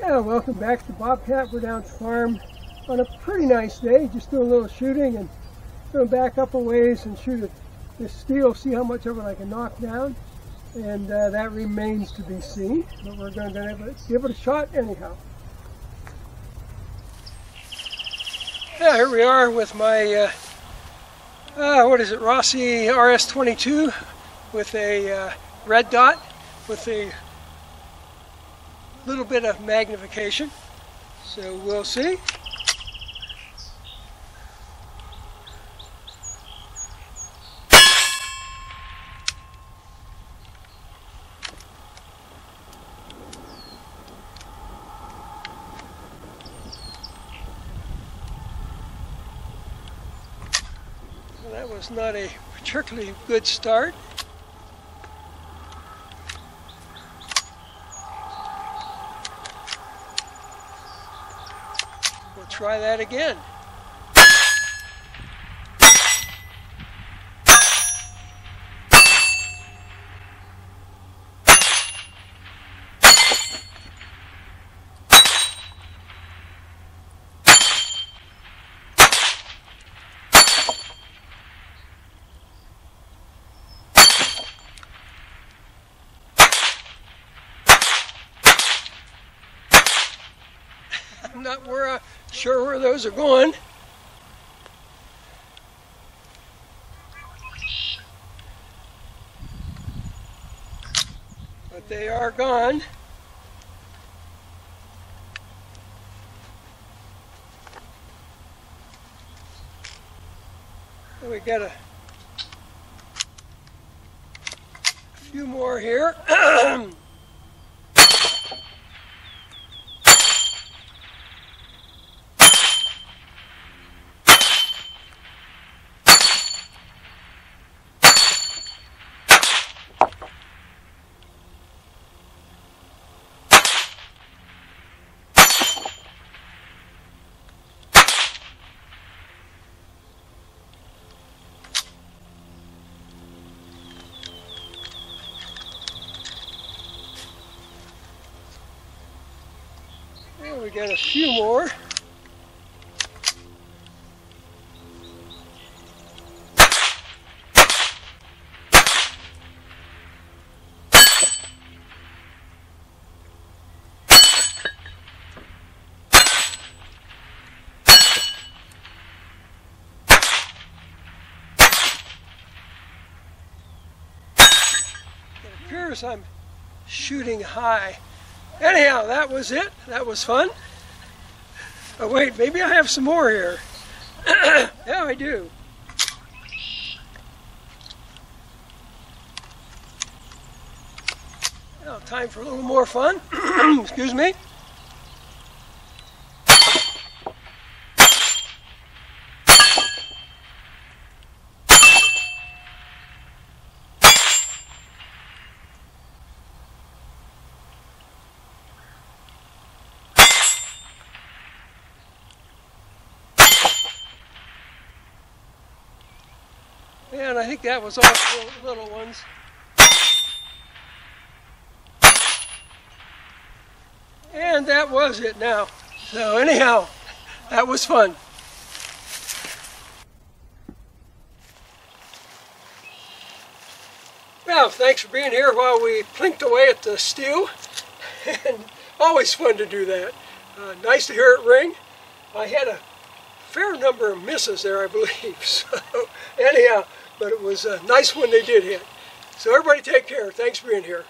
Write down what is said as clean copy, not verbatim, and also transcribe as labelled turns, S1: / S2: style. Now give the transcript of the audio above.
S1: Yeah, welcome back to Bobcat. We're down at the farm on a pretty nice day, just doing a little shooting and going to back up a ways and shoot this steel, see how much of it I can knock down, and that remains to be seen, but we're going to give it a shot anyhow. Yeah, here we are with my what is it, Rossi RS22 with a red dot with a little bit of magnification, so we'll see. Well, that was not a particularly good start. We'll try that again. I'm not sure where those are going. But they are gone. So we got a few more here. Well, we got a few more. It appears I'm shooting high. Anyhow, that was it. That was fun. Oh wait, maybe I have some more here. Yeah, I do. Now, time for a little more fun. Excuse me. And I think that was all the little ones. And that was it now. So anyhow, that was fun. Well, thanks for being here while we plinked away at the steel. And always fun to do that. Nice to hear it ring. I had a fair number of misses there, I believe. So anyhow, but it was nice when they did hit. So everybody take care. Thanks for being here.